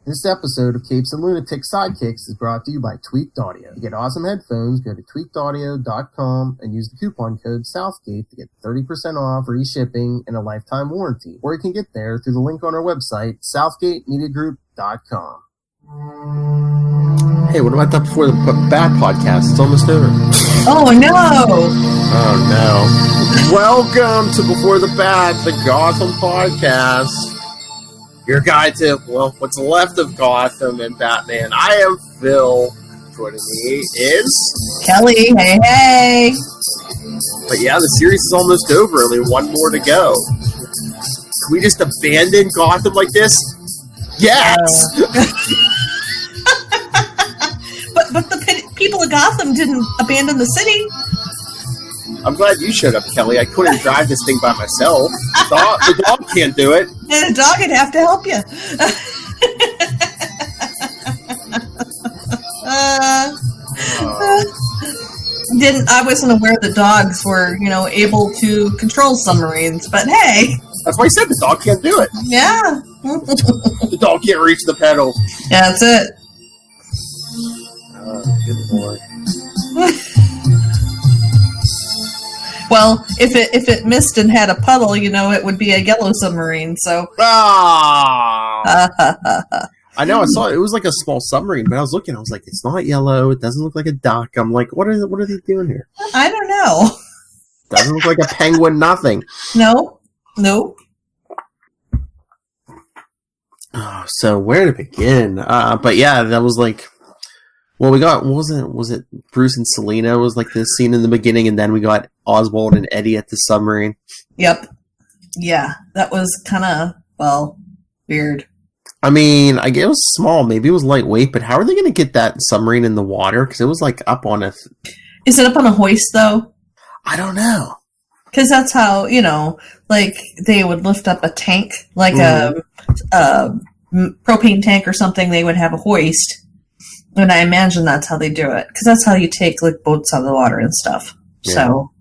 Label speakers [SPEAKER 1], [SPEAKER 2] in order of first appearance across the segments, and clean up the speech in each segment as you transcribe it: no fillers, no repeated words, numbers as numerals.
[SPEAKER 1] This episode of Capes and Lunatic Sidekicks is brought to you by Tweaked Audio. To get awesome headphones, go to tweakedaudio.com and use the coupon code Southgate to get 30% off, free shipping, and a lifetime warranty. Or you can get there through the link on our website, southgatemediagroup.com. Hey, what about that Before the Bad podcast? It's almost over.
[SPEAKER 2] Oh, no!
[SPEAKER 1] Oh, no. Welcome to Before the Bad, the Gotham podcast. Your guide to, well, what's left of Gotham and Batman. I am Phil. Joining me is...
[SPEAKER 2] Kelly, hey, hey!
[SPEAKER 1] But yeah, the series is almost over. Only one more to go. Can we just abandon Gotham like this? Yes!
[SPEAKER 2] But the people of Gotham didn't abandon the city.
[SPEAKER 1] I'm glad you showed up, Kelly. I couldn't drive this thing by myself. The dog can't do it.
[SPEAKER 2] And the dog would have to help you. I wasn't aware the dogs were, able to control submarines, but hey.
[SPEAKER 1] That's why I said the dog can't do it.
[SPEAKER 2] Yeah.
[SPEAKER 1] The dog can't reach the pedals.
[SPEAKER 2] Yeah, that's it.
[SPEAKER 1] Oh, good Lord.
[SPEAKER 2] Well, if it missed and had a puddle, it would be a yellow submarine. So.
[SPEAKER 1] Ah. I know. I saw it. It was like a small submarine, but I was looking. I was like, it's not yellow. It doesn't look like a duck. I'm like, what are they doing here?
[SPEAKER 2] I don't know.
[SPEAKER 1] Doesn't look like a penguin. Nothing.
[SPEAKER 2] No.
[SPEAKER 1] Oh, so where to begin? But yeah, that was like. Well, we got, was it Bruce and Selena was like this scene in the beginning, and then we got Oswald and Eddie at the submarine.
[SPEAKER 2] Yep. Yeah, that was kind of, weird.
[SPEAKER 1] I mean, I guess it was small, maybe it was lightweight, but how are they going to get that submarine in the water? Because it was like up on a...
[SPEAKER 2] Is it up on a hoist, though?
[SPEAKER 1] I don't know.
[SPEAKER 2] Because that's how, like they would lift up a tank, like a propane tank or something, they would have a hoist. And I imagine that's how they do it. Because that's how you take like boats out of the water and stuff. Yeah. So,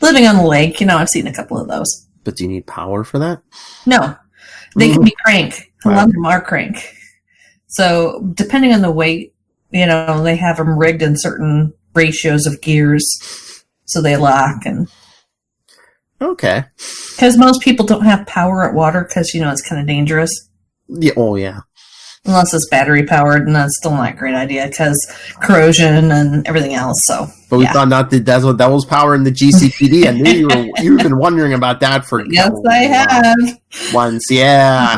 [SPEAKER 2] living on the lake, I've seen a couple of those.
[SPEAKER 1] But do you need power for that?
[SPEAKER 2] No. They can be crank. A lot of them are crank. So, depending on the weight, they have them rigged in certain ratios of gears. So they lock and...
[SPEAKER 1] Okay.
[SPEAKER 2] Because most people don't have power at water because, it's kind of dangerous.
[SPEAKER 1] Yeah. Oh, yeah.
[SPEAKER 2] Unless it's battery powered, and that's still not a great idea because corrosion and everything else. So,
[SPEAKER 1] but we found out that was power in the GCPD. I knew you've been wondering about that for
[SPEAKER 2] yes, I have
[SPEAKER 1] once. Yeah,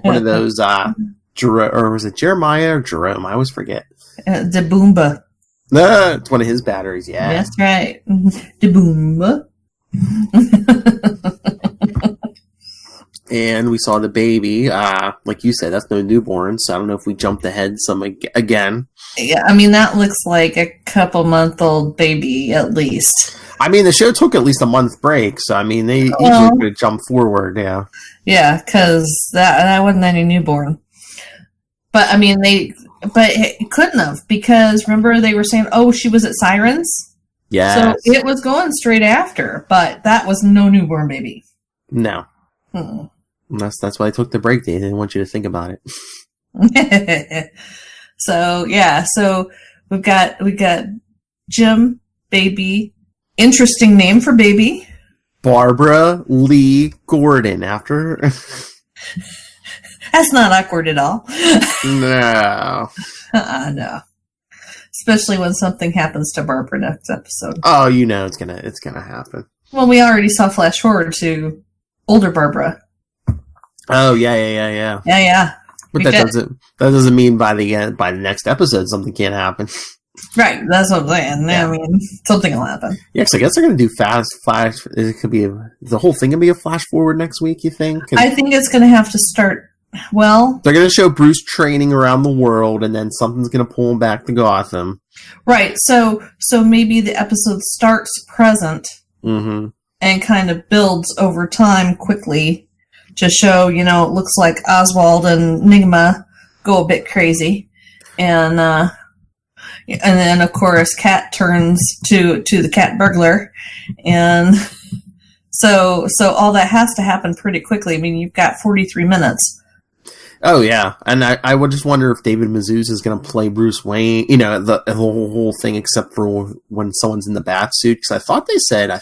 [SPEAKER 1] one of those or was it Jeremiah or Jerome? I always forget.
[SPEAKER 2] The Boomba.
[SPEAKER 1] No, it's one of his batteries. Yeah,
[SPEAKER 2] that's right. The Boomba.
[SPEAKER 1] And we saw the baby, like you said, that's no newborn, so I don't know if we jumped ahead some again.
[SPEAKER 2] Yeah, I mean, that looks like a couple-month-old baby, at least.
[SPEAKER 1] I mean, the show took at least a month break, so, I mean, they easily could have jumped forward, yeah.
[SPEAKER 2] Yeah, because that wasn't any newborn. But, I mean, but it couldn't have, because, remember, they were saying, she was at Sirens?
[SPEAKER 1] Yeah.
[SPEAKER 2] So, it was going straight after, but that was no newborn baby.
[SPEAKER 1] No. That's why I took the break. They didn't want you to think about it.
[SPEAKER 2] So we've got Jim, baby. Interesting name for baby.
[SPEAKER 1] Barbara Lee Gordon after.
[SPEAKER 2] That's not awkward at all.
[SPEAKER 1] No.
[SPEAKER 2] No. Especially when something happens to Barbara next episode.
[SPEAKER 1] Oh, it's gonna happen.
[SPEAKER 2] Well, we already saw flash forward to older Barbara.
[SPEAKER 1] Oh yeah.
[SPEAKER 2] Yeah.
[SPEAKER 1] But that doesn't mean by the next episode something can't happen.
[SPEAKER 2] Right, that's what I'm saying. Yeah. I mean, something will happen.
[SPEAKER 1] Yeah, because I guess they're going to do flash. It could be the whole thing can be a flash forward next week. You think?
[SPEAKER 2] I think it's going to have to start. Well,
[SPEAKER 1] they're going to show Bruce training around the world, and then something's going to pull him back to Gotham.
[SPEAKER 2] Right. So maybe the episode starts present, and kind of builds over time quickly. To show, it looks like Oswald and Nigma go a bit crazy. And then, of course, Cat turns to the cat burglar. And so all that has to happen pretty quickly. I mean, you've got 43 minutes.
[SPEAKER 1] Oh yeah, and I would just wonder if David Mazouz is going to play Bruce Wayne. You know, the whole thing, except for when someone's in the bat suit. Because I thought they said I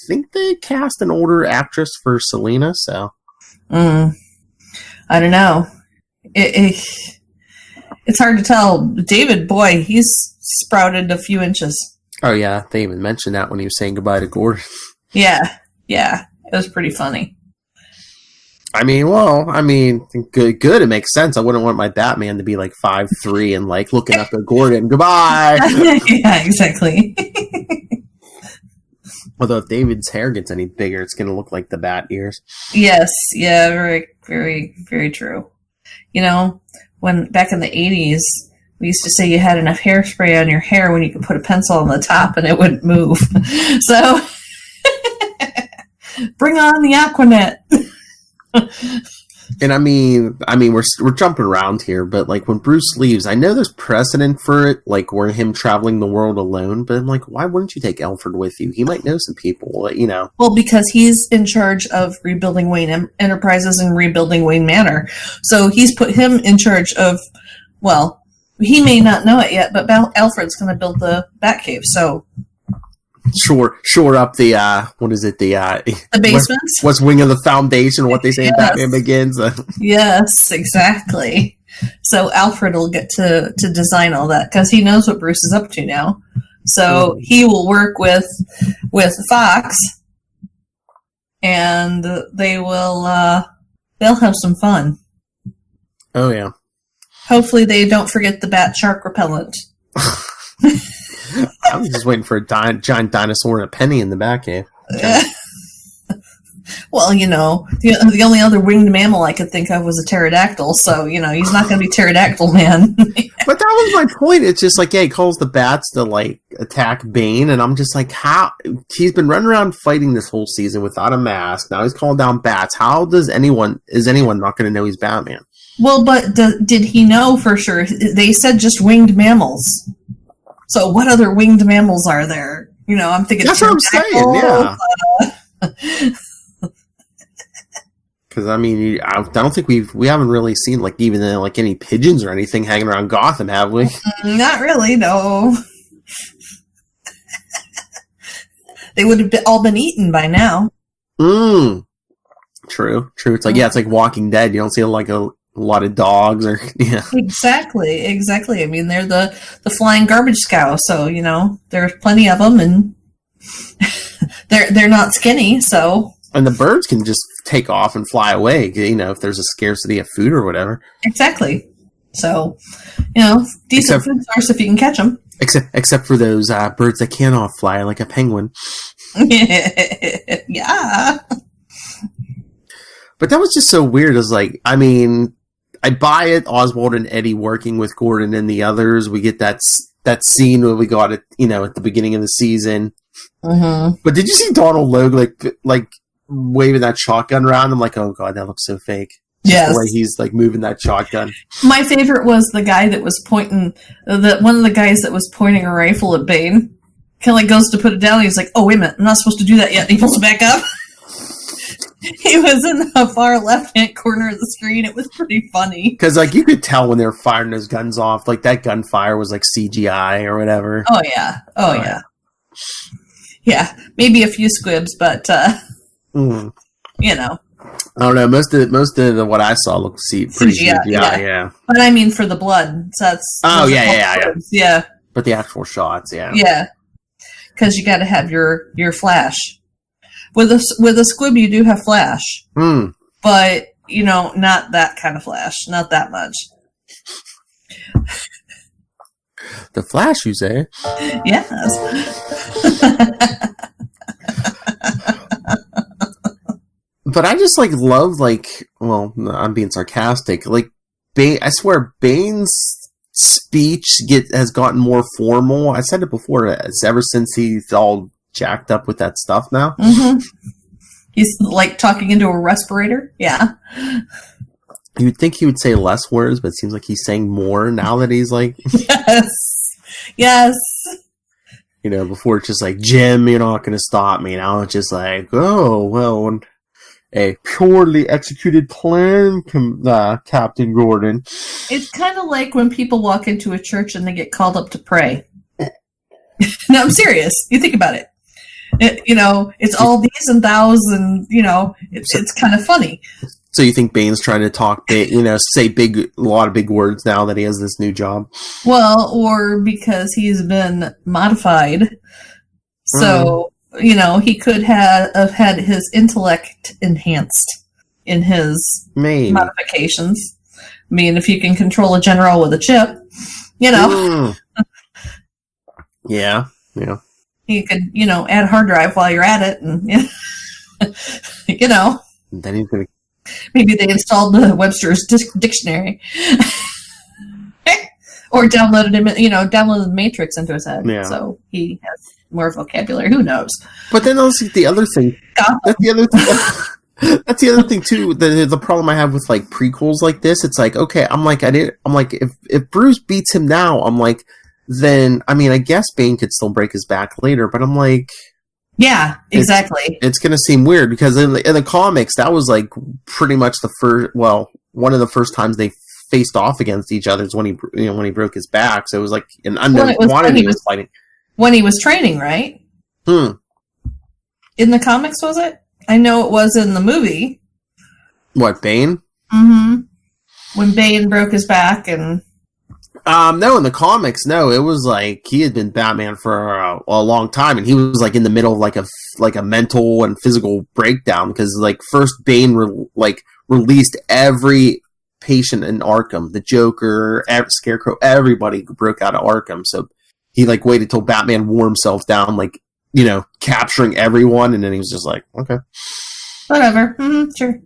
[SPEAKER 1] think they cast an older actress for Selena. So
[SPEAKER 2] I don't know. It's hard to tell. David, boy, he's sprouted a few inches.
[SPEAKER 1] Oh yeah, they even mentioned that when he was saying goodbye to Gordon.
[SPEAKER 2] Yeah, it was pretty funny.
[SPEAKER 1] I mean, good. It makes sense. I wouldn't want my Batman to be like 5'3" and like looking up at Gordon. Goodbye.
[SPEAKER 2] Yeah, exactly.
[SPEAKER 1] Although if David's hair gets any bigger, it's going to look like the bat ears.
[SPEAKER 2] Yes, yeah, very, very, very true. You know, when back in the 80s, we used to say you had enough hairspray on your hair when you could put a pencil on the top and it wouldn't move. So, bring on the Aquanet.
[SPEAKER 1] And I mean, we're jumping around here, but like when Bruce leaves, I know there's precedent for it, like where him traveling the world alone. But I'm like, why wouldn't you take Alfred with you? He might know some people, you know.
[SPEAKER 2] Well, because he's in charge of rebuilding Wayne Enterprises and rebuilding Wayne Manor, so he's put him in charge of. Well, he may not know it yet, but Alfred's going to build the Batcave, so.
[SPEAKER 1] Shore up the what is it, the
[SPEAKER 2] basements?
[SPEAKER 1] What's Wing of the Foundation, what they say in Batman Begins.
[SPEAKER 2] Yes, exactly. So Alfred will get to design all that because he knows what Bruce is up to now. So he will work with Fox, and they will they'll have some fun.
[SPEAKER 1] Oh yeah.
[SPEAKER 2] Hopefully they don't forget the bat shark repellent.
[SPEAKER 1] I was just waiting for a giant dinosaur and a penny in the back end.
[SPEAKER 2] Well, you know, the only other winged mammal I could think of was a pterodactyl, so, you know, he's not going to be pterodactyl man.
[SPEAKER 1] But that was my point. It's just like, yeah, he calls the bats to, like, attack Bane, and I'm just like, how? He's been running around fighting this whole season without a mask. Now he's calling down bats. How is anyone not going to know he's Batman?
[SPEAKER 2] Well, but did he know for sure? They said just winged mammals. So what other winged mammals are there? You know, I'm thinking.
[SPEAKER 1] That's what I'm saying. Yeah. Because I mean, I don't think we haven't really seen like even like any pigeons or anything hanging around Gotham, have we?
[SPEAKER 2] Not really, no. They would have all been eaten by now.
[SPEAKER 1] True. It's like it's like Walking Dead. You don't see like a lot of dogs or
[SPEAKER 2] Exactly. I mean, they're the flying garbage scow, so you know there's plenty of them, and they're not skinny, so.
[SPEAKER 1] And the birds can just take off and fly away, you know, if there's a scarcity of food or whatever.
[SPEAKER 2] Exactly. So, you know, decent food source if you can catch them.
[SPEAKER 1] Except for those birds that cannot fly, like a penguin.
[SPEAKER 2] Yeah.
[SPEAKER 1] But that was just so weird. It's like, I mean, I buy it. Oswald and Eddie working with Gordon and the others. We get that scene where we got it, you know, at the beginning of the season.
[SPEAKER 2] Mm-hmm.
[SPEAKER 1] But did you see Donald Logue like waving that shotgun around? I'm like, oh god, that looks so fake.
[SPEAKER 2] Yes.
[SPEAKER 1] The way he's like moving that shotgun.
[SPEAKER 2] My favorite was the guy that was pointing. One of the guys that was pointing a rifle at Bane. Kind of like goes to put it down. And he's like, "Oh wait a minute, I'm not supposed to do that yet." And he pulls it back up. He was in the far left-hand corner of the screen. It was pretty funny.
[SPEAKER 1] Because, like, you could tell when they were firing those guns off. Like, that gunfire was, like, CGI or whatever.
[SPEAKER 2] Oh, yeah. Yeah. Yeah. Maybe a few squibs, but, you know.
[SPEAKER 1] I don't know. Most of what I saw looked pretty CGI, yeah.
[SPEAKER 2] But, I mean, for the blood. So that's...
[SPEAKER 1] Oh, yeah.
[SPEAKER 2] Yeah.
[SPEAKER 1] But the actual shots, yeah.
[SPEAKER 2] Yeah. Because you got to have your flash. With a squib, you do have flash, but you know, not that kind of flash, not that much.
[SPEAKER 1] The flash, you say?
[SPEAKER 2] Yes.
[SPEAKER 1] But I just like love well, no, I'm being sarcastic. Like, I swear, Bane's speech has gotten more formal. I said it before. It's ever since he's all jacked up with that stuff now.
[SPEAKER 2] Mm-hmm. He's like talking into a respirator. Yeah.
[SPEAKER 1] You'd think he would say less words, but it seems like he's saying more now that he's like... Yes. You know, before it's just like, Jim, you're not going to stop me. Now it's just like, oh, well,
[SPEAKER 3] a purely executed plan, Captain Gordon.
[SPEAKER 2] It's kind of like when people walk into a church and they get called up to pray. No, I'm serious. You think about it. It's all these and thous, and it's kind of funny.
[SPEAKER 3] So you think Bane's trying to talk big, say a lot of big words now that he has this new job?
[SPEAKER 2] Well, or because he's been modified, so he could have had his intellect enhanced in his modifications. I mean, if you can control a general with a chip,
[SPEAKER 3] Yeah.
[SPEAKER 2] You could, add a hard drive while you're at it, and
[SPEAKER 3] And then he's gonna.
[SPEAKER 2] Maybe they installed the Webster's dictionary, or downloaded the Matrix into his head, so he has more vocabulary. Who knows?
[SPEAKER 3] But then also the other thing. That's the other thing. That's the other thing too. The problem I have with like prequels like this, it's like, okay, I'm like, if Bruce beats him now, I'm like, then I mean, I guess Bane could still break his back later, but I'm like.
[SPEAKER 2] Yeah, exactly.
[SPEAKER 3] It's going to seem weird because in the comics, that was like pretty much one of the first times they faced off against each other is when he broke his back. So it was like an unknown quantity was fighting.
[SPEAKER 2] When he was training, right? In the comics, was it? I know it was in the movie.
[SPEAKER 3] What, Bane?
[SPEAKER 2] Mm-hmm. When Bane broke his back and...
[SPEAKER 3] No, in the comics, no. It was like he had been Batman for a long time, and he was like in the middle of like a mental and physical breakdown because like first Bane released every patient in Arkham, the Joker, Scarecrow, everybody broke out of Arkham. So he like waited till Batman wore himself down, like capturing everyone, and then he was just like, okay,
[SPEAKER 2] whatever, sure.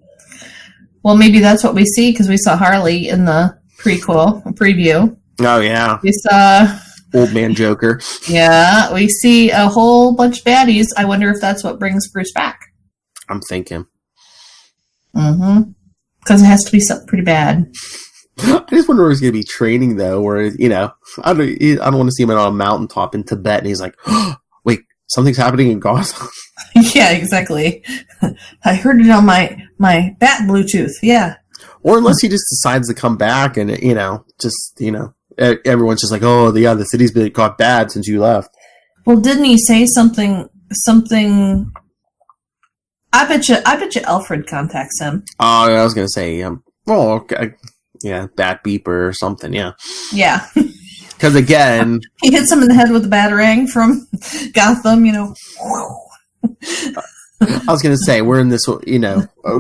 [SPEAKER 2] Well, maybe that's what we see because we saw Harley in the preview.
[SPEAKER 3] Oh, yeah.
[SPEAKER 2] We saw...
[SPEAKER 3] Old man Joker.
[SPEAKER 2] Yeah, we see a whole bunch of baddies. I wonder if that's what brings Bruce back.
[SPEAKER 3] I'm thinking.
[SPEAKER 2] Mm-hmm. Because it has to be something pretty bad.
[SPEAKER 3] I just wonder where he's going to be training, though, where, I don't want to see him on a mountaintop in Tibet, and he's like, oh, wait, something's happening in Gotham?
[SPEAKER 2] Yeah, exactly. I heard it on my bat Bluetooth, yeah.
[SPEAKER 3] Or unless he just decides to come back and, everyone's just like, oh, yeah, the city's been got bad since you left.
[SPEAKER 2] Well, didn't he say something? I bet you Alfred contacts him.
[SPEAKER 3] Oh, I was going to say, well, okay, yeah, Bat Beeper or something, yeah.
[SPEAKER 2] Yeah.
[SPEAKER 3] Because again...
[SPEAKER 2] he hits him in the head with a batarang from Gotham,
[SPEAKER 3] I was going to say, we're in this,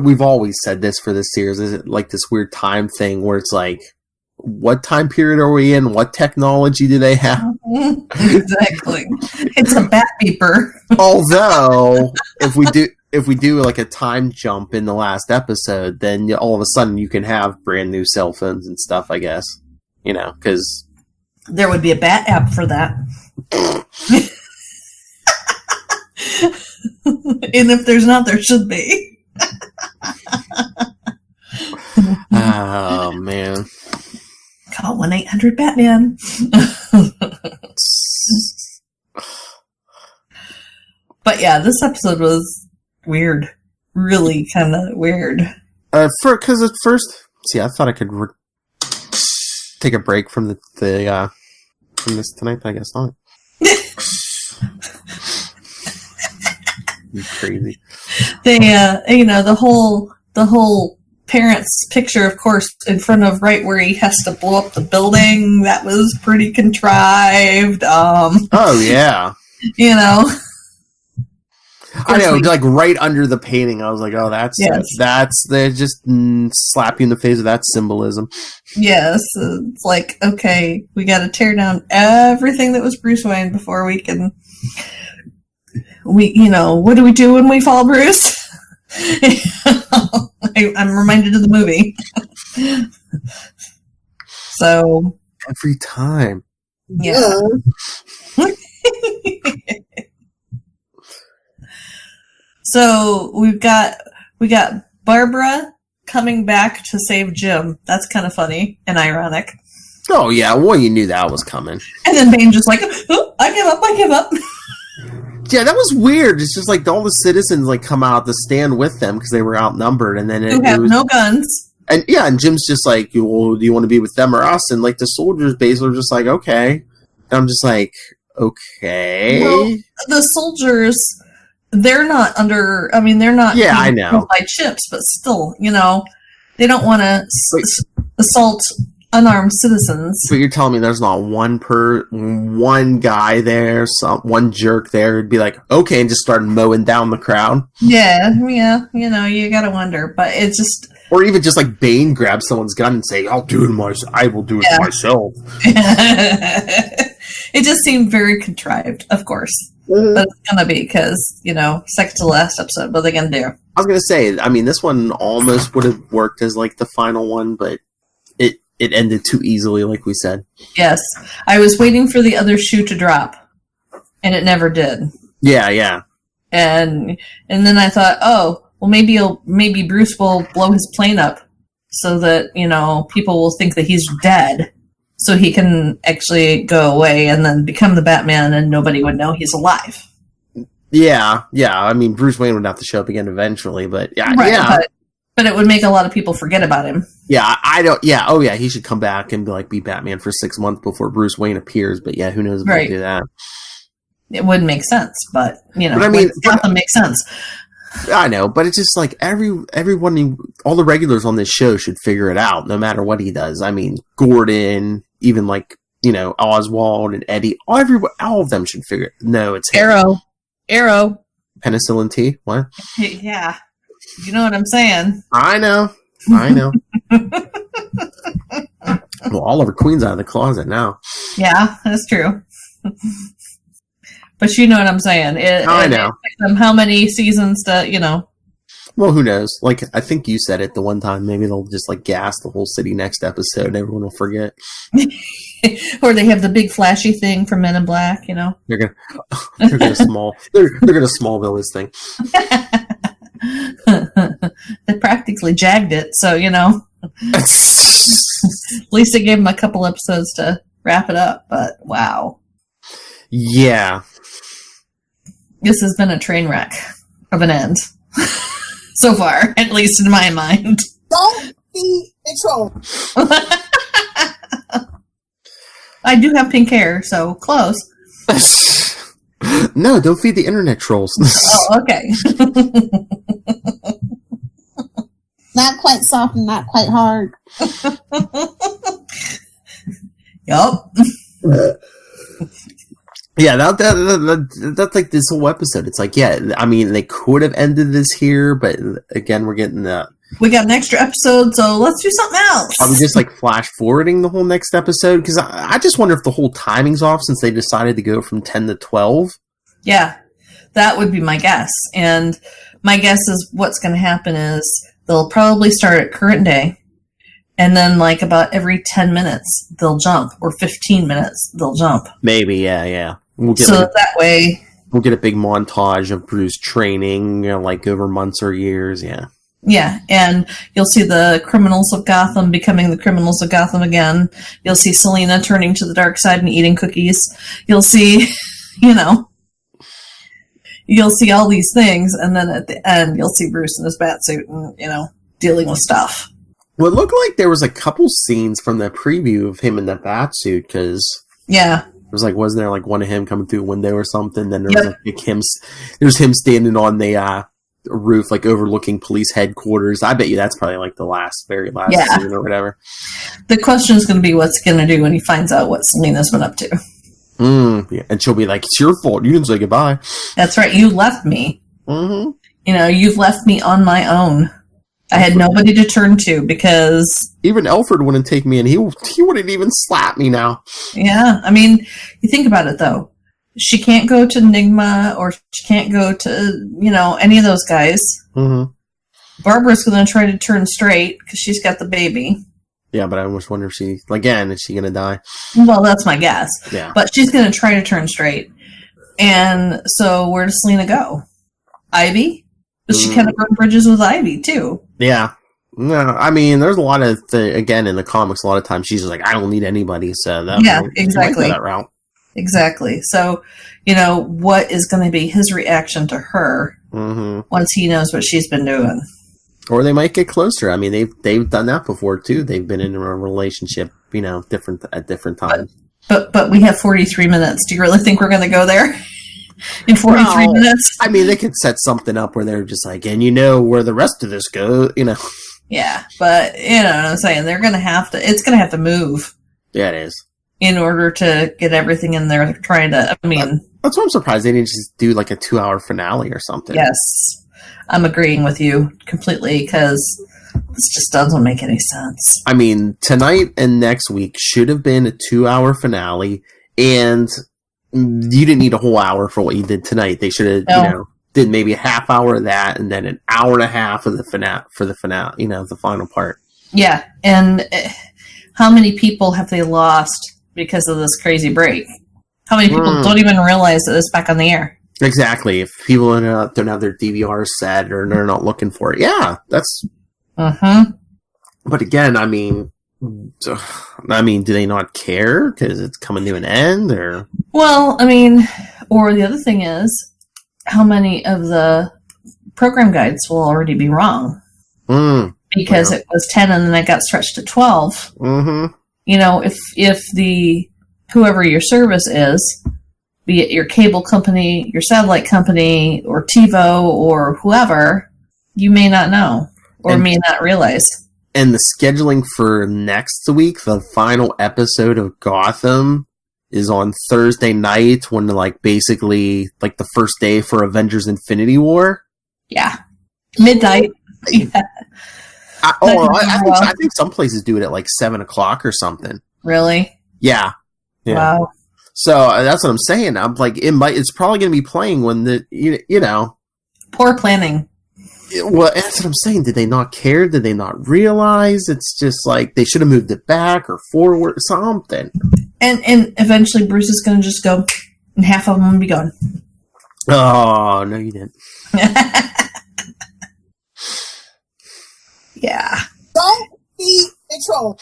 [SPEAKER 3] we've always said this for this series, is it like this weird time thing where it's like, what time period are we in? What technology do they have?
[SPEAKER 2] Exactly. It's a bat beeper.
[SPEAKER 3] Although, if we do like a time jump in the last episode, then all of a sudden you can have brand new cell phones and stuff, I guess. Because...
[SPEAKER 2] there would be a bat app for that. And if there's not, there should be.
[SPEAKER 3] Oh, man.
[SPEAKER 2] Call 1-800-BATMAN. But yeah, this episode was weird. Really kind of weird.
[SPEAKER 3] Because at first... See, I thought I could take a break from from this tonight, but I guess not. You crazy.
[SPEAKER 2] They, the whole parents' picture, of course, in front of right where he has to blow up the building. That was pretty contrived.
[SPEAKER 3] Oh yeah. I know, like right under the painting. I was like, oh, that's they just slap you in the face with that symbolism.
[SPEAKER 2] Yes, it's like, okay, we got to tear down everything that was Bruce Wayne before we can. What do we do when we fall, Bruce? I'm reminded of the movie. So
[SPEAKER 3] every time,
[SPEAKER 2] yeah. So we got Barbara coming back to save Jim. That's kind of funny and ironic.
[SPEAKER 3] Oh yeah, well you knew that was coming.
[SPEAKER 2] And then Bane just like, oh, I give up.
[SPEAKER 3] Yeah, that was weird. It's just like all the citizens like come out to stand with them because they were outnumbered, and then
[SPEAKER 2] who have no guns.
[SPEAKER 3] And yeah, and Jim's just like, well, do you want to be with them or us? And like the soldiers basically are just like, okay. And I'm just like, okay.
[SPEAKER 2] Well, the soldiers, they're not under. I mean, they're not.
[SPEAKER 3] Yeah, I know.
[SPEAKER 2] By ships, but still, they don't want to assault unarmed citizens.
[SPEAKER 3] But you're telling me there's not one guy there, one jerk there who'd be like, okay, and just start mowing down the crowd?
[SPEAKER 2] Yeah, you gotta wonder. But it's just...
[SPEAKER 3] Or even just like Bane grab someone's gun and say, I will do it myself.
[SPEAKER 2] It just seemed very contrived, of course. Mm-hmm. But it's gonna be, because, second to the last episode, what are they gonna do?
[SPEAKER 3] I was gonna say, I mean, this one almost would have worked as like the final one, but it ended too easily, like we said. Yes.
[SPEAKER 2] I was waiting for the other shoe to drop, and it never did.
[SPEAKER 3] Yeah.
[SPEAKER 2] And then I thought, oh, well, maybe Bruce will blow his plane up so that, people will think that he's dead, so he can actually go away and then become the Batman and nobody would know he's alive.
[SPEAKER 3] Yeah. I mean, Bruce Wayne would have to show up again eventually, but yeah.
[SPEAKER 2] Right,
[SPEAKER 3] yeah.
[SPEAKER 2] But it would make a lot of people forget about him.
[SPEAKER 3] Yeah, I don't... Yeah, oh yeah, he should come back and be Batman for 6 months before Bruce Wayne appears, but yeah, who knows if he'll do that.
[SPEAKER 2] It wouldn't make sense, but,
[SPEAKER 3] but I mean...
[SPEAKER 2] Gotham makes sense.
[SPEAKER 3] I know, but it's just like everyone, all the regulars on this show should figure it out, no matter what he does. I mean, Gordon, even like, Oswald and Eddie, all of them should figure it. No, it's
[SPEAKER 2] him. Arrow.
[SPEAKER 3] Penicillin T? What?
[SPEAKER 2] Yeah. You know what I'm saying?
[SPEAKER 3] I know. Well, Oliver Queen's out of the closet now.
[SPEAKER 2] Yeah, that's true. But you know what I'm saying.
[SPEAKER 3] I know.
[SPEAKER 2] It took them how many seasons to,
[SPEAKER 3] Well, who knows? Like, I think you said it the one time. Maybe they'll just, gas the whole city next episode and everyone will forget.
[SPEAKER 2] Or they have the big flashy thing from Men in Black, They're
[SPEAKER 3] gonna Smallville this thing.
[SPEAKER 2] They practically jagged it, so at least they gave him a couple episodes to wrap it up. But wow,
[SPEAKER 3] yeah,
[SPEAKER 2] this has been a train wreck of an end so far, at least in my mind.
[SPEAKER 1] Don't be a troll.
[SPEAKER 2] I do have pink hair, so close.
[SPEAKER 3] No, don't feed the internet trolls.
[SPEAKER 2] Oh, okay.
[SPEAKER 1] Not quite soft and not quite hard.
[SPEAKER 2] Yup.
[SPEAKER 3] Yeah, that's like this whole episode. It's like, yeah, I mean, they could have ended this here, but again, we're getting
[SPEAKER 2] we got an extra episode, so let's do something else.
[SPEAKER 3] Are we just flash forwarding the whole next episode? Because I just wonder if the whole timing's off since they decided to go from 10 to 12.
[SPEAKER 2] Yeah, that would be my guess. And my guess is what's going to happen is they'll probably start at current day, and then about every 10 minutes they'll jump, or 15 minutes they'll jump.
[SPEAKER 3] Maybe, yeah. We'll get
[SPEAKER 2] that way
[SPEAKER 3] we'll get a big montage of Bruce training, over months or years. Yeah.
[SPEAKER 2] Yeah, and you'll see the criminals of Gotham becoming the criminals of Gotham again. You'll see Selina turning to the dark side and eating cookies. You'll see, you'll see all these things, and then at the end, you'll see Bruce in his batsuit and, dealing with stuff.
[SPEAKER 3] Well, it looked like there was a couple scenes from the preview of him in the batsuit, because...
[SPEAKER 2] Yeah.
[SPEAKER 3] It was wasn't there one of him coming through a window or something? Then there was there's him standing on the roof, overlooking police headquarters. I bet you that's probably the very last scene or whatever.
[SPEAKER 2] The question is going to be what's going to do when he finds out what Selina's been up to.
[SPEAKER 3] Yeah. And she'll be like, it's your fault. You didn't say goodbye.
[SPEAKER 2] That's right. You left me.
[SPEAKER 3] Mm-hmm.
[SPEAKER 2] You've left me on my own. I had nobody to turn to because...
[SPEAKER 3] Even Alfred wouldn't take me in. He wouldn't even slap me now.
[SPEAKER 2] Yeah. I mean, you think about it, though. She can't go to Enigma, or she can't go to, any of those guys.
[SPEAKER 3] Mm-hmm.
[SPEAKER 2] Barbara's going to try to turn straight because she's got the baby.
[SPEAKER 3] Yeah, but I almost wonder if is she going to die?
[SPEAKER 2] Well, that's my guess.
[SPEAKER 3] Yeah.
[SPEAKER 2] But she's going to try to turn straight. And so where does Selina go? Ivy? But she kind of burned bridges with Ivy, too.
[SPEAKER 3] Yeah. No, I mean, there's a lot of, again, in the comics, a lot of times she's just I don't need anybody, so that
[SPEAKER 2] exactly.
[SPEAKER 3] that route.
[SPEAKER 2] Exactly. So, what is going to be his reaction to her once he knows what she's been doing?
[SPEAKER 3] Or they might get closer. I mean, they've done that before too. They've been in a relationship, at different times.
[SPEAKER 2] But we have 43 minutes. Do you really think we're going to go there in 43 minutes?
[SPEAKER 3] I mean, they could set something up where they're just like, and where the rest of this goes,
[SPEAKER 2] Yeah, but you know what I'm saying. They're going to have to. It's going to have to move.
[SPEAKER 3] Yeah, it is.
[SPEAKER 2] In order to get everything in there, trying to. I mean,
[SPEAKER 3] that's why I'm surprised they didn't just do like a 2-hour finale or something.
[SPEAKER 2] Yes, I'm agreeing with you completely because this just doesn't make any sense.
[SPEAKER 3] I mean, tonight and next week should have been a 2-hour finale, and you didn't need a whole hour for what you did tonight. They should have, did maybe a half hour of that, and then an hour and a half of the finale for the finale. The final part.
[SPEAKER 2] Yeah, and how many people have they lost because of this crazy break? How many people don't even realize that it's back on the air?
[SPEAKER 3] Exactly. If people don't have their DVR set or they're not looking for it. Yeah, that's... But again, I mean, do they not care because it's coming to an end? Or
[SPEAKER 2] Well, I mean, or the other thing is, how many of the program guides will already be wrong? Because it was 10 and then it got stretched to 12. If the whoever your service is, be it your cable company, your satellite company, or TiVo, or whoever, you may not know or may not realize.
[SPEAKER 3] And the scheduling for next week, the final episode of Gotham is on Thursday night when basically the first day for Avengers Infinity War.
[SPEAKER 2] Yeah. Midnight. Yeah.
[SPEAKER 3] I think some places do it at 7 o'clock or something.
[SPEAKER 2] Really?
[SPEAKER 3] Yeah.
[SPEAKER 2] Wow.
[SPEAKER 3] So that's what I'm saying. I'm like, it's probably going to be playing when
[SPEAKER 2] Poor planning.
[SPEAKER 3] Well, that's what I'm saying. Did they not care? Did they not realize? It's just they should have moved it back or forward, something.
[SPEAKER 2] And eventually Bruce is going to just go, and half of them will be gone.
[SPEAKER 3] Oh, no, you didn't.
[SPEAKER 2] Yeah.
[SPEAKER 4] Don't be in trouble.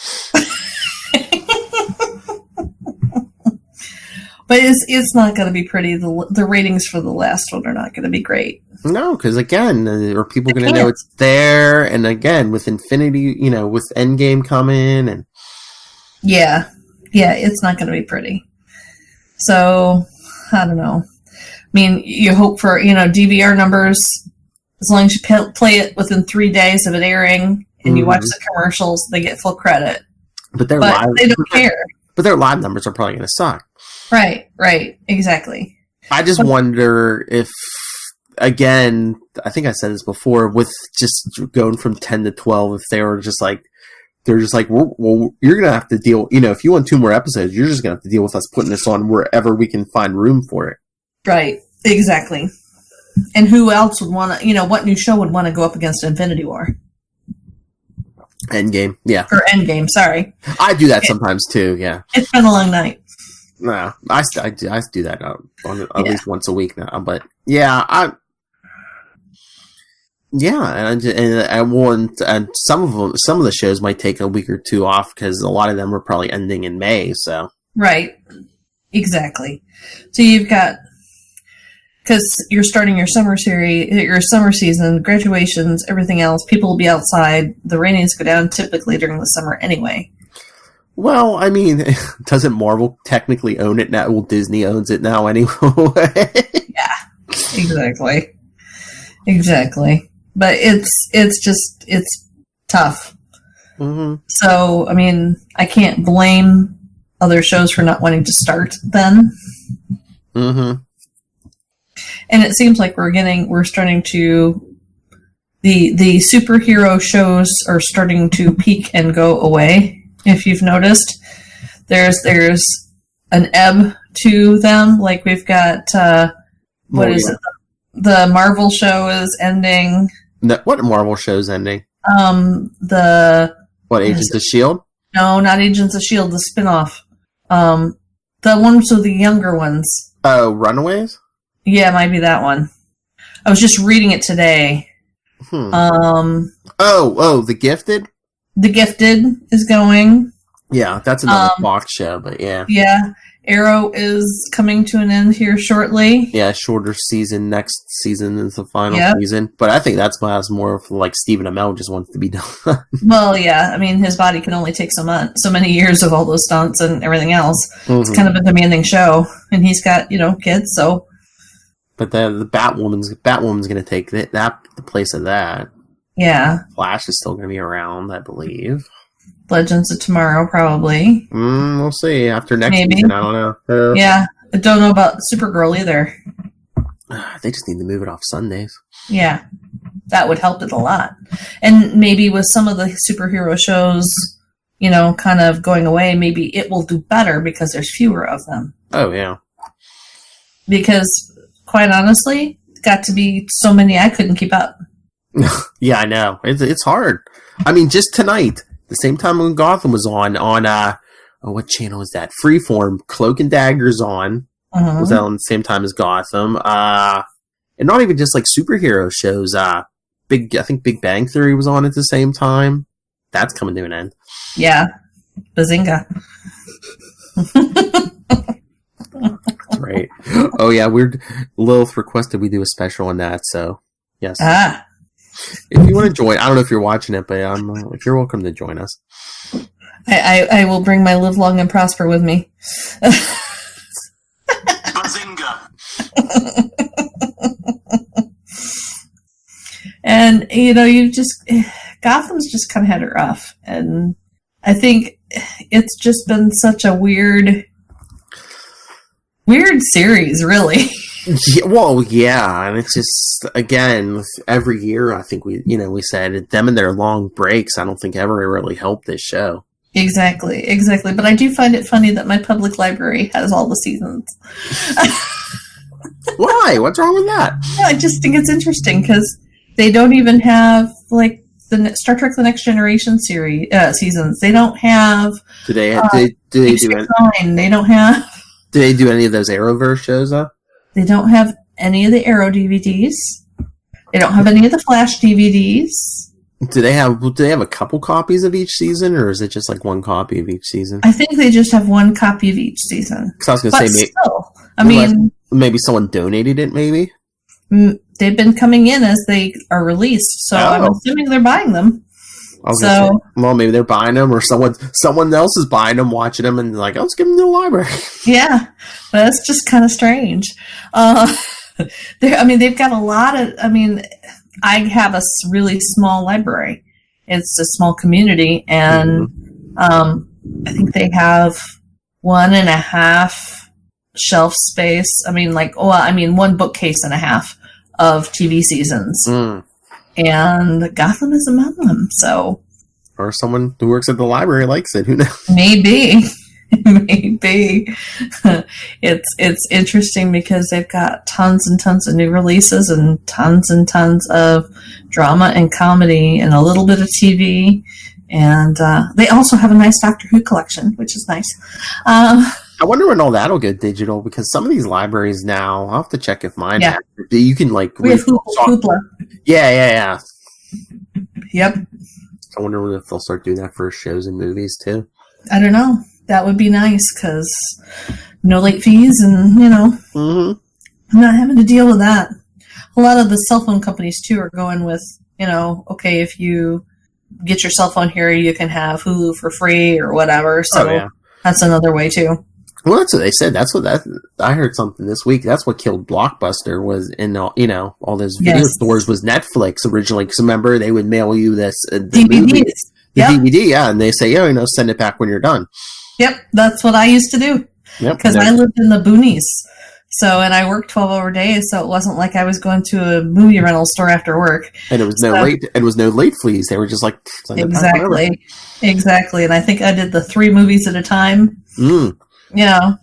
[SPEAKER 2] But it's not going to be pretty. The ratings for the last one are not going to be great.
[SPEAKER 3] No, because again, are people going to know it's there? And again, with Infinity, with Endgame coming, and
[SPEAKER 2] yeah, it's not going to be pretty. So I don't know. I mean, you hope for DVR numbers as long as you play it within 3 days of it airing, and you watch the commercials, they get full credit.
[SPEAKER 3] But
[SPEAKER 2] they don't care.
[SPEAKER 3] But their live numbers are probably going to suck.
[SPEAKER 2] Right, exactly.
[SPEAKER 3] I just wonder if, again, I think I said this before, with just going from 10 to 12, if they were just you're going to have to deal, if you want 2 more episodes, you're just going to have to deal with us putting this on wherever we can find room for it.
[SPEAKER 2] Right, exactly. And who else would want to, what new show would want to go up against Infinity War?
[SPEAKER 3] Endgame, yeah.
[SPEAKER 2] Or Endgame, sorry.
[SPEAKER 3] I do that sometimes too, yeah.
[SPEAKER 2] It's been a long night.
[SPEAKER 3] No, I do that at least once a week now. But yeah, and some of the shows might take a week or 2 off because a lot of them are probably ending in May. So
[SPEAKER 2] right, exactly. So you've got, because you're starting your summer season, graduations, everything else. People will be outside. The ratings go down typically during the summer anyway.
[SPEAKER 3] Well, I mean, doesn't Marvel technically own it now? Well, Disney owns it now anyway.
[SPEAKER 2] Yeah, exactly. But it's tough. So, I mean, I can't blame other shows for not wanting to start then. And it seems like we're starting to, the superhero shows are starting to peak and go away. If you've noticed, there's an ebb to them. Like we've got what is it? The Marvel show is ending.
[SPEAKER 3] What Marvel show is ending?
[SPEAKER 2] Agents
[SPEAKER 3] of S.H.I.E.L.D.?
[SPEAKER 2] No, not Agents of S.H.I.E.L.D., the spinoff. The ones with the younger ones.
[SPEAKER 3] Oh, Runaways?
[SPEAKER 2] Yeah, it might be that one. I was just reading it today.
[SPEAKER 3] The Gifted?
[SPEAKER 2] The Gifted is going.
[SPEAKER 3] Yeah, that's another Fox show, but yeah.
[SPEAKER 2] Yeah, Arrow is coming to an end here shortly.
[SPEAKER 3] Yeah, shorter season. Next season is the final season. But I think that's more of like Stephen Amell just wants to be done.
[SPEAKER 2] Well, yeah. I mean, his body can only take so many years of all those stunts and everything else. Mm-hmm. It's kind of a demanding show, and he's got kids. So,
[SPEAKER 3] but the Batwoman's going to take the place of that.
[SPEAKER 2] Yeah,
[SPEAKER 3] Flash is still going to be around, I believe.
[SPEAKER 2] Legends of Tomorrow, probably.
[SPEAKER 3] We'll see. After next season, I don't know.
[SPEAKER 2] Yeah, I don't know about Supergirl either.
[SPEAKER 3] They just need to move it off Sundays.
[SPEAKER 2] Yeah, that would help it a lot. And maybe with some of the superhero shows, kind of going away, maybe it will do better because there's fewer of them.
[SPEAKER 3] Oh, yeah.
[SPEAKER 2] Because, quite honestly, got to be so many I couldn't keep up.
[SPEAKER 3] Yeah, I know. It's hard. I mean, just tonight, the same time when Gotham was on what channel is that? Freeform, Cloak and Dagger's on. Uh-huh. Was that on the same time as Gotham? And not even just like superhero shows. I think Big Bang Theory was on at the same time. That's coming to an end.
[SPEAKER 2] Yeah. Bazinga.
[SPEAKER 3] That's right. Oh yeah, Lilith requested we do a special on that, so yes. If you want to join, I don't know if you're watching it, but if you're welcome to join us.
[SPEAKER 2] I will bring my Live Long and Prosper with me.
[SPEAKER 3] Bazinga!
[SPEAKER 2] And, Gotham's just kind of had it rough. And I think it's just been such a weird series, really.
[SPEAKER 3] Yeah, well, yeah, and it's just, again, every year, I think we said, them and their long breaks, I don't think ever really helped this show.
[SPEAKER 2] Exactly. But I do find it funny that my public library has all the seasons.
[SPEAKER 3] Why? What's wrong with that?
[SPEAKER 2] Yeah, I just think it's interesting, because they don't even have, like, the Star Trek The Next Generation seasons. They don't have...
[SPEAKER 3] Do they do it?
[SPEAKER 2] They don't have...
[SPEAKER 3] Do they do any of those Arrowverse shows, though?
[SPEAKER 2] They don't have any of the Arrow DVDs. They don't have any of the Flash DVDs.
[SPEAKER 3] Do they have a couple copies of each season, or is it just like one copy of each season?
[SPEAKER 2] I think they just have one copy of each season.
[SPEAKER 3] Because I was going to say, maybe someone donated it. Maybe
[SPEAKER 2] they've been coming in as they are released, so I'm assuming they're buying them.
[SPEAKER 3] Well, maybe they're buying them, or someone else is buying them, watching them, and like, let's give them to the library. Yeah,
[SPEAKER 2] that's just kind of strange. They've got a lot of. I have a really small library. It's a small community, and I think they have 1.5 shelf space. One bookcase and a half of TV seasons. And Gotham is among them, so...
[SPEAKER 3] Or someone who works at the library likes it, who knows?
[SPEAKER 2] Maybe. It's interesting because they've got tons and tons of new releases and tons of drama and comedy and a little bit of TV. And they also have a nice Doctor Who collection, which is nice.
[SPEAKER 3] I wonder when all that'll get digital, because some of these libraries now, I'll have to check if mine have. You can like...
[SPEAKER 2] We have Hoopla.
[SPEAKER 3] Yeah.
[SPEAKER 2] Yep.
[SPEAKER 3] I wonder if they'll start doing that for shows and movies too.
[SPEAKER 2] I don't know. That would be nice, because no late fees and, I'm not having to deal with that. A lot of the cell phone companies too are going with, okay, if you get your cell phone here, you can have Hulu for free or whatever. So that's another way too.
[SPEAKER 3] Well, that's what they said. I heard something this week. That's what killed Blockbuster was in all those video stores was Netflix originally. Because remember, they would mail you the
[SPEAKER 2] DVDs.
[SPEAKER 3] DVD, and they say, send it back when you're done.
[SPEAKER 2] Yep, that's what I used to do. Yep, because I lived in the boonies. So, and I worked 12-hour days, so it wasn't like I was going to a movie rental store after work. And it was
[SPEAKER 3] no late fees. They were just like
[SPEAKER 2] exactly. And I think I did the 3 movies at a time.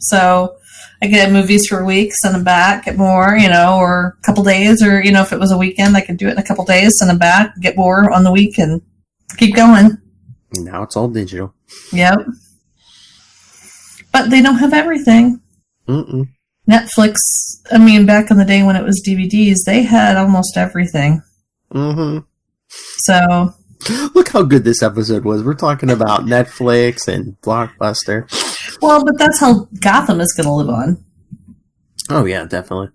[SPEAKER 2] So I get movies for a week, send them back, get more, or a couple days, or if it was a weekend, I could do it in a couple days, send them back, get more on the week, and keep going.
[SPEAKER 3] Now it's all digital.
[SPEAKER 2] Yep. But they don't have everything. Netflix, back in the day when it was DVDs, they had almost everything. So...
[SPEAKER 3] Look how good this episode was. We're talking about Netflix and Blockbuster.
[SPEAKER 2] Well, but that's how Gotham is going to live on.
[SPEAKER 3] Oh, yeah, definitely.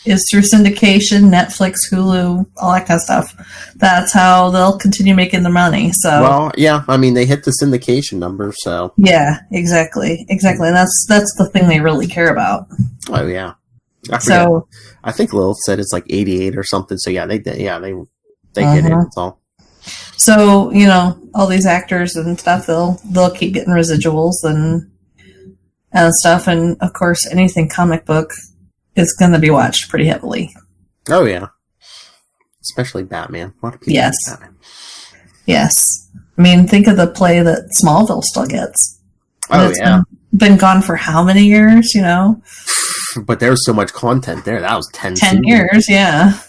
[SPEAKER 2] Is through syndication, Netflix, Hulu, all that kind of stuff. That's how they'll continue making their money. So,
[SPEAKER 3] well, yeah, I mean, they hit the syndication number, so.
[SPEAKER 2] Yeah, exactly. And that's the thing they really care about.
[SPEAKER 3] Oh, yeah.
[SPEAKER 2] So,
[SPEAKER 3] I think Lilith said it's like 88 or something, so yeah, they get it, that's all.
[SPEAKER 2] So, all these actors and stuff, they'll keep getting residuals and stuff, and of course, anything comic book is going to be watched pretty heavily.
[SPEAKER 3] Oh, yeah. Especially Batman. A lot of people like Batman.
[SPEAKER 2] Yes. I mean, think of the play that Smallville still gets.
[SPEAKER 3] And it's
[SPEAKER 2] been gone for how many years,
[SPEAKER 3] But there was so much content there. That was 10
[SPEAKER 2] years, yeah.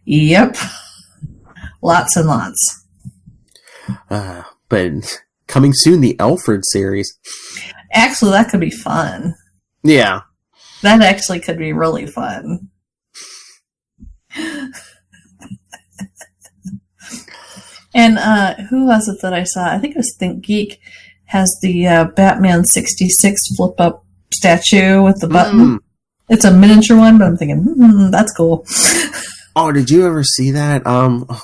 [SPEAKER 2] Yep. Lots and lots.
[SPEAKER 3] But coming soon, the Alfred series.
[SPEAKER 2] Actually, that could be fun.
[SPEAKER 3] Yeah.
[SPEAKER 2] That actually could be really fun. And who was it that I saw? I think it was Think Geek has the Batman 66 flip-up statue with the button. It's a miniature one, but I'm thinking, that's cool.
[SPEAKER 3] Oh, did you ever see that?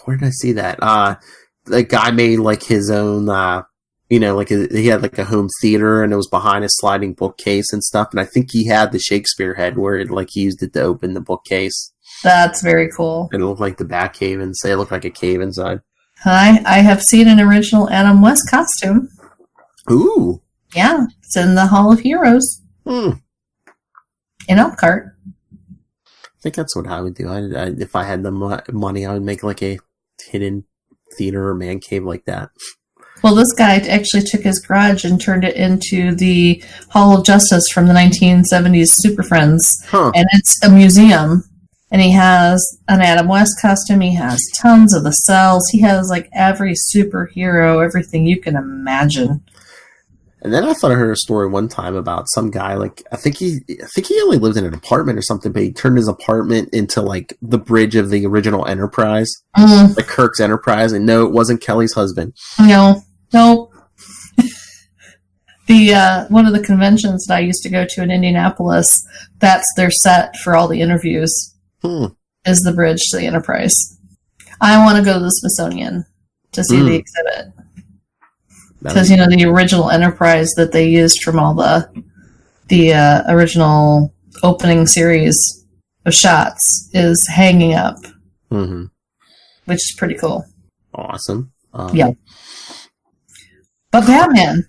[SPEAKER 3] Where did I see that? The guy made like his own, he had like a home theater and it was behind a sliding bookcase and stuff. And I think he had the Shakespeare head where he used it to open the bookcase.
[SPEAKER 2] That's very cool.
[SPEAKER 3] And it looked like the Batcave and it looked like a cave inside.
[SPEAKER 2] I have seen an original Adam West costume.
[SPEAKER 3] Ooh.
[SPEAKER 2] Yeah, it's in the Hall of Heroes. In Elkhart.
[SPEAKER 3] I think that's what I would do. If I had the money, I would make like a hidden theater or man cave like that.
[SPEAKER 2] Well, this guy actually took his garage and turned it into the Hall of Justice from the 1970s Super Friends. And it's a museum. And he has an Adam West costume. He has tons of the cells. He has like every superhero, everything you can imagine.
[SPEAKER 3] And then I thought I heard a story one time about some guy, like, I think he only lived in an apartment or something, but he turned his apartment into, like, the bridge of the original Enterprise. Like Kirk's Enterprise, and no, it wasn't Kelly's husband.
[SPEAKER 2] No. The, one of the conventions that I used to go to in Indianapolis, that's their set for all the interviews, is the bridge to the Enterprise. I want to go to the Smithsonian to see the exhibit. Because, the original Enterprise that they used from all the original opening series of shots is hanging up. Which is pretty cool.
[SPEAKER 3] Awesome.
[SPEAKER 2] Yeah. But Batman.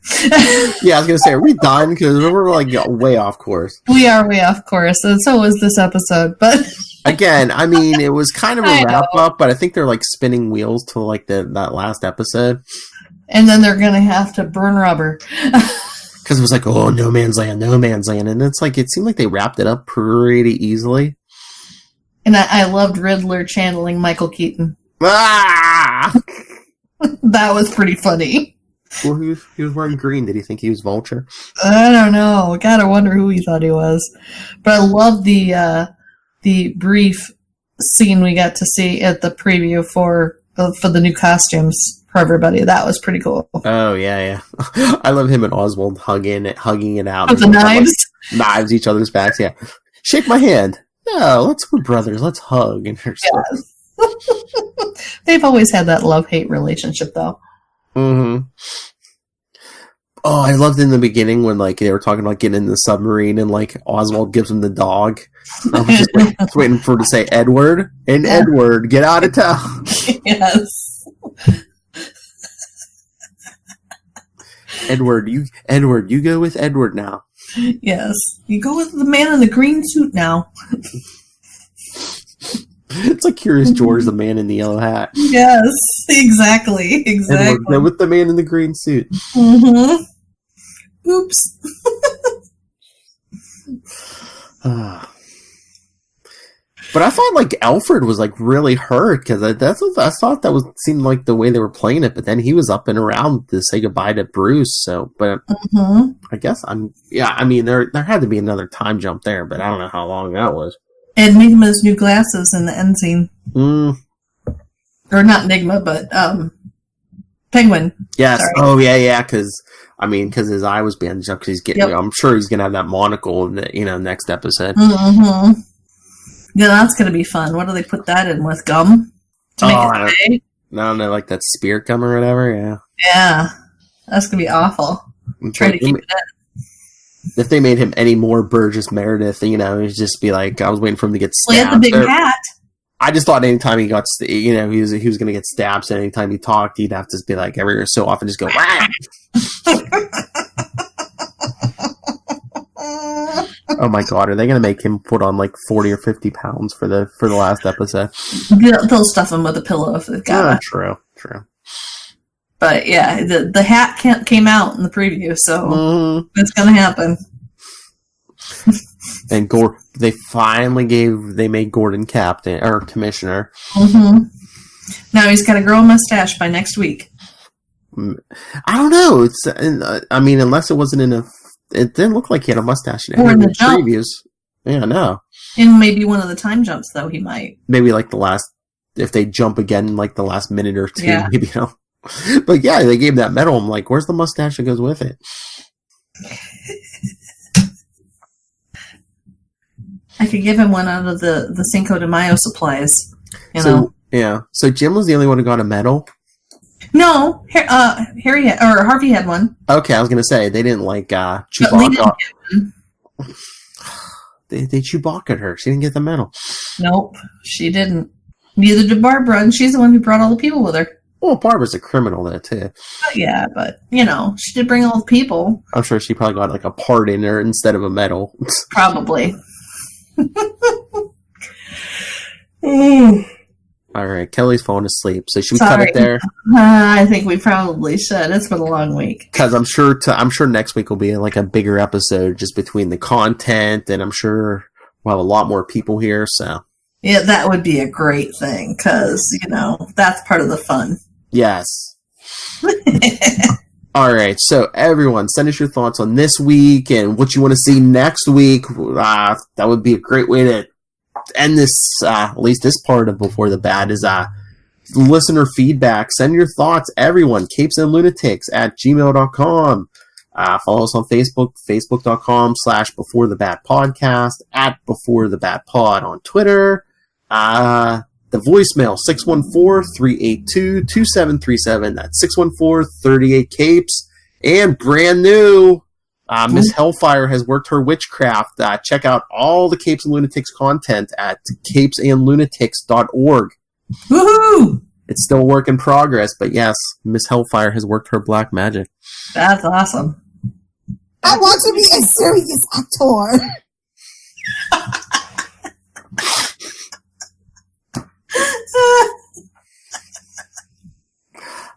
[SPEAKER 3] Yeah, I was going to say, are we done? Because we're like way off course.
[SPEAKER 2] We are way off course, and so was this episode. But
[SPEAKER 3] again, I mean, it was kind of a wrap-up, but I think they're like spinning wheels to like that last episode.
[SPEAKER 2] And then they're going to have to burn rubber.
[SPEAKER 3] Because it was like, oh, no man's land. And it's like, it seemed like they wrapped it up pretty easily.
[SPEAKER 2] And I loved Riddler channeling Michael Keaton.
[SPEAKER 3] Ah!
[SPEAKER 2] That was pretty funny.
[SPEAKER 3] Well, he was wearing green. Did he think he was Vulture?
[SPEAKER 2] I don't know. Gotta wonder who he thought he was. But I love the brief scene we got to see at the preview for the new costumes. For everybody, that was pretty cool.
[SPEAKER 3] Oh yeah. I love him and Oswald hugging it out.
[SPEAKER 2] With the knives,
[SPEAKER 3] knives each other's backs. Yeah, shake my hand. No, we're brothers. Let's hug. And
[SPEAKER 2] yes. They've always had that love-hate relationship, though.
[SPEAKER 3] Oh, I loved in the beginning when like they were talking about getting in the submarine and like Oswald gives him the dog. I was just waiting for him to say Edward and Edward, get out of town.
[SPEAKER 2] Yes.
[SPEAKER 3] Edward, you go with Edward now.
[SPEAKER 2] Yes, you go with the man in the green suit now.
[SPEAKER 3] It's like Curious George, the man in the yellow hat.
[SPEAKER 2] Yes, exactly.
[SPEAKER 3] Edward, go with the man in the green suit.
[SPEAKER 2] Oops.
[SPEAKER 3] But I thought like Alfred was like really hurt because I thought that seemed like the way they were playing it, but then he was up and around to say goodbye to Bruce. So, but I guess I mean there had to be another time jump there, but I don't know how long that was.
[SPEAKER 2] And Nigma's new glasses in the end scene, or not Nigma, but Penguin.
[SPEAKER 3] Yes.
[SPEAKER 2] Sorry.
[SPEAKER 3] Oh, yeah, because his eye was bandaged up, because he's getting, I'm sure he's going to have that monocle in the, next episode.
[SPEAKER 2] Mm-hmm. Yeah, that's going to be fun. What do they put that in with? Gum? To make it stay?
[SPEAKER 3] I don't know, like that spirit gum or whatever, yeah.
[SPEAKER 2] Yeah. That's going to be awful. Try to keep it in.
[SPEAKER 3] If they made him any more Burgess Meredith, he'd just be like, I was waiting for him to get stabbed.
[SPEAKER 2] Well, he had the big hat.
[SPEAKER 3] I just thought anytime he got, he was going to get stabbed, so anytime he talked, he'd have to be like, every so often just go, wah! Oh my god, are they going to make him put on like 40 or 50 pounds for the last episode?
[SPEAKER 2] They'll stuff him with a pillow if they've got it.
[SPEAKER 3] True.
[SPEAKER 2] But yeah, the hat came out in the preview, so it's going to happen.
[SPEAKER 3] And they finally made Gordon captain or commissioner.
[SPEAKER 2] Mm-hmm. Now he's got to grow a mustache by next week.
[SPEAKER 3] I don't know. It's unless it wasn't it didn't look like he had a mustache in
[SPEAKER 2] the
[SPEAKER 3] previews. Yeah, no.
[SPEAKER 2] In maybe one of the time jumps, though, he might.
[SPEAKER 3] Maybe like if they jump again, like the last minute or two, maybe. But yeah, they gave that medal. I'm like, where's the mustache that goes with it?
[SPEAKER 2] I could give him one out of the Cinco de Mayo supplies.
[SPEAKER 3] Yeah. So Jim was the only one who got a medal?
[SPEAKER 2] No. Harvey had one. Okay,
[SPEAKER 3] I was going to say, they didn't like Chewbacca. They Chewbacca'd her. She didn't get the medal.
[SPEAKER 2] Nope, she didn't. Neither did Barbara, and she's the one who brought all the people with her.
[SPEAKER 3] Well, Barbara's a criminal, though, too.
[SPEAKER 2] Yeah, but, she did bring all the people.
[SPEAKER 3] I'm sure she probably got, like, a pardon there instead of a medal.
[SPEAKER 2] Probably.
[SPEAKER 3] All right, Kelly's falling asleep, so should we cut it there?
[SPEAKER 2] I think we probably should. It's been a long week.
[SPEAKER 3] Because I'm sure next week will be like a bigger episode just between the content, and I'm sure we'll have a lot more people here, so.
[SPEAKER 2] Yeah, that would be a great thing, because, that's part of the fun.
[SPEAKER 3] Yes. All right, so everyone, send us your thoughts on this week and what you want to see next week. That would be a great way to end this, at least this part of Before the Bad, is listener feedback. Send your thoughts, everyone. capesandlunatics@gmail.com. Follow us on Facebook, facebook.com/BeforeTheBadPodcast, @BeforeTheBadPod on Twitter. The voicemail, 614-382-2737. That's 614-38-CAPES. And brand new, Miss Hellfire has worked her witchcraft. Check out all the Capes and Lunatics content at capesandlunatics.org.
[SPEAKER 2] Woohoo!
[SPEAKER 3] It's still a work in progress, but yes, Miss Hellfire has worked her black magic.
[SPEAKER 2] That's awesome.
[SPEAKER 4] I want to be a serious actor.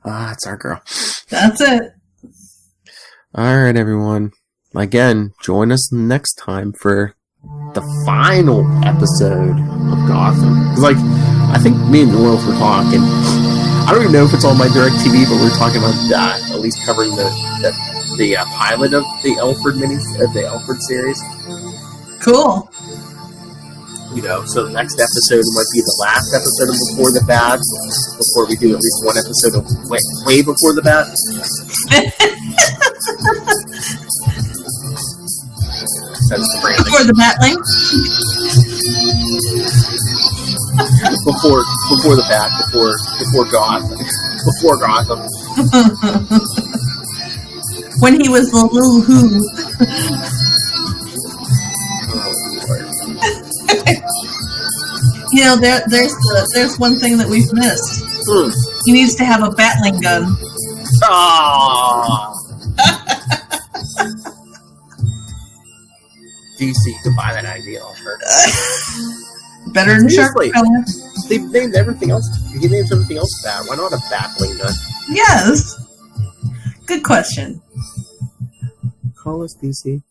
[SPEAKER 3] That's our girl.
[SPEAKER 2] That's it.
[SPEAKER 3] All right, everyone. Again, join us next time for the final episode of Gotham. Because, I think me and Wolf were talking. I don't even know if it's on my DirecTV, but we're talking about at least covering the pilot of the Alfred series.
[SPEAKER 2] Cool.
[SPEAKER 3] So the next episode might be the last episode of Before the Bad, before we do at least one episode of way Before the Bad.
[SPEAKER 2] Before the Batling?
[SPEAKER 3] before the Bat, before Gotham. Before Gotham.
[SPEAKER 2] When he was the little who. There's one thing that we've missed. He needs to have a Batling gun.
[SPEAKER 3] Aww. DC to buy that idea off her.
[SPEAKER 2] Better than Shark Fella.
[SPEAKER 3] They've named everything else. He names everything else bad. Why not a Batling gun?
[SPEAKER 2] Yes. Good question.
[SPEAKER 3] Call us DC.